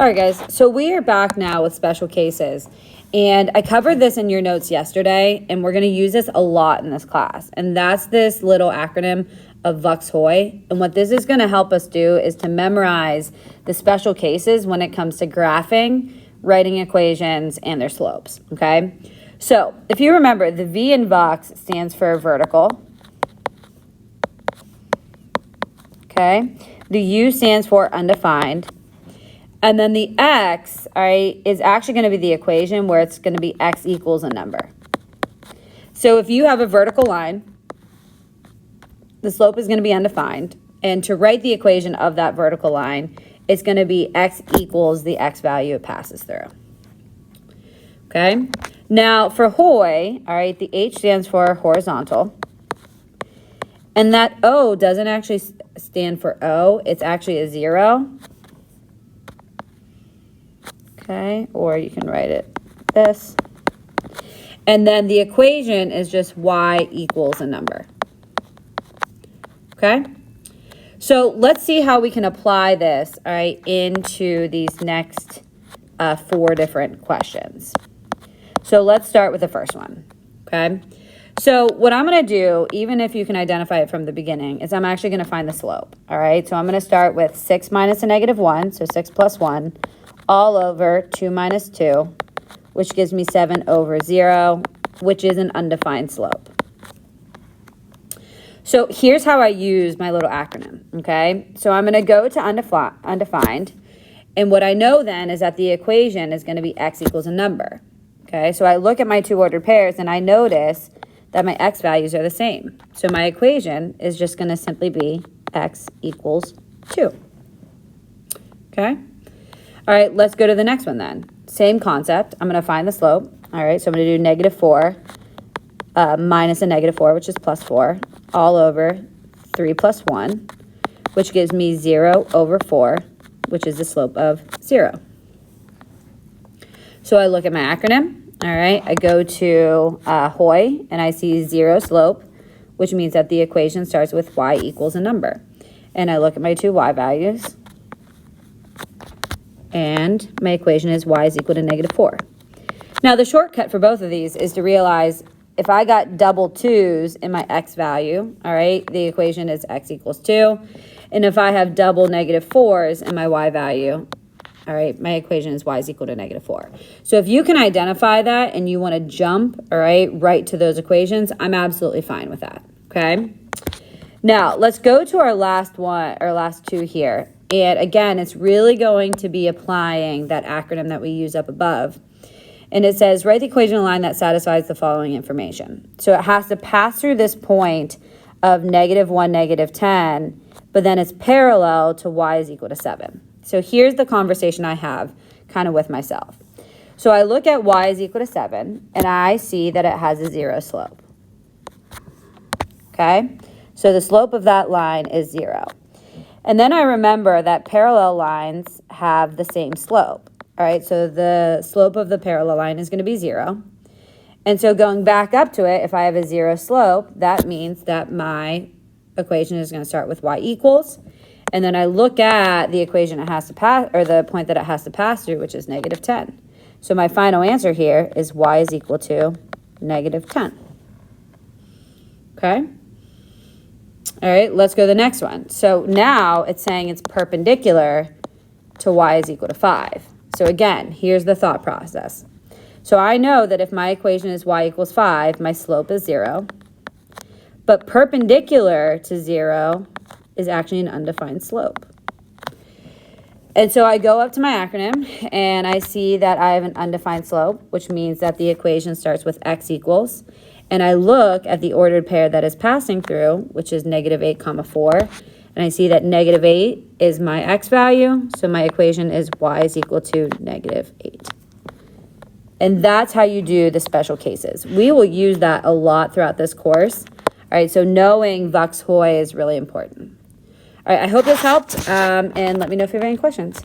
All right, guys, so we are back now with special cases. And I covered this in your notes yesterday, and we're going to use this a lot in this class. And that's this little acronym of VUX-HOI. And what this is going to help us do is to memorize the special cases when it comes to graphing, writing equations, and their slopes, okay? So if you remember, the V in VUX stands for vertical, okay? The U stands for undefined. And then the x, all right, is actually going to be the equation where it's going to be x equals a number. So if you have a vertical line, the slope is going to be undefined. And to write the equation of that vertical line, it's going to be x equals the x value it passes through. Okay? Now for HOI, all right, the H stands for horizontal. And that O doesn't actually stand for O. It's actually a 0. Okay, or you can write it this. And then the equation is just y equals a number. Okay, so let's see how we can apply this, all right, into these next 4 different questions. So let's start with the first one, okay? So what I'm going to do, even if you can identify it from the beginning, is I'm actually going to find the slope, all right? So I'm going to start with 6 minus a negative 1, so 6 plus 1, all over 2 minus 2, which gives me 7 over 0, which is an undefined slope. So here's how I use my little acronym, okay? So I'm going to go to undefined, and what I know then is that the equation is going to be x equals a number, okay? So I look at my 2 ordered pairs, and I notice that my x values are the same. So my equation is just going to simply be x equals 2, okay? All right, let's go to the next one then. Same concept. I'm going to find the slope. All right, so I'm going to do negative 4 minus a negative 4, which is plus 4, all over 3 plus 1, which gives me 0 over 4, which is the slope of 0. So I look at my acronym. All right, I go to HOI, and I see 0 slope, which means that the equation starts with y equals a number. And I look at my 2 y values, and my equation is y is equal to negative 4. Now, the shortcut for both of these is to realize if I got double 2's in my x value, all right, the equation is x equals 2. And if I have double negative 4's in my y value, all right, my equation is y is equal to negative 4. So if you can identify that and you want to jump, all right to those equations, I'm absolutely fine with that, okay? Now, let's go to our last 2 here. And again, it's really going to be applying that acronym that we use up above. And it says, write the equation in a line that satisfies the following information. So it has to pass through this point of negative 1, negative 10, but then it's parallel to y is equal to 7. So here's the conversation I have kind of with myself. So I look at y is equal to 7, and I see that it has a 0 slope. Okay? So the slope of that line is 0. And then I remember that parallel lines have the same slope. All right, so the slope of the parallel line is going to be 0. And so going back up to it, if I have a 0 slope, that means that my equation is going to start with y equals. And then I look at the equation it has to pass, or the point that it has to pass through, which is negative 10. So my final answer here is y is equal to negative 10. Okay? All right, let's go to the next one. So now it's saying it's perpendicular to y is equal to 5. So again, here's the thought process. So I know that if my equation is y equals 5, my slope is 0. But perpendicular to 0 is actually an undefined slope. And so I go up to my acronym, and I see that I have an undefined slope, which means that the equation starts with x equals. And I look at the ordered pair that is passing through, which is negative 8, 4. And I see that negative 8 is my x value. So my equation is y is equal to negative 8. And that's how you do the special cases. We will use that a lot throughout this course. All right, so knowing VUX-HOI is really important. All right, I hope this helped, and let me know if you have any questions.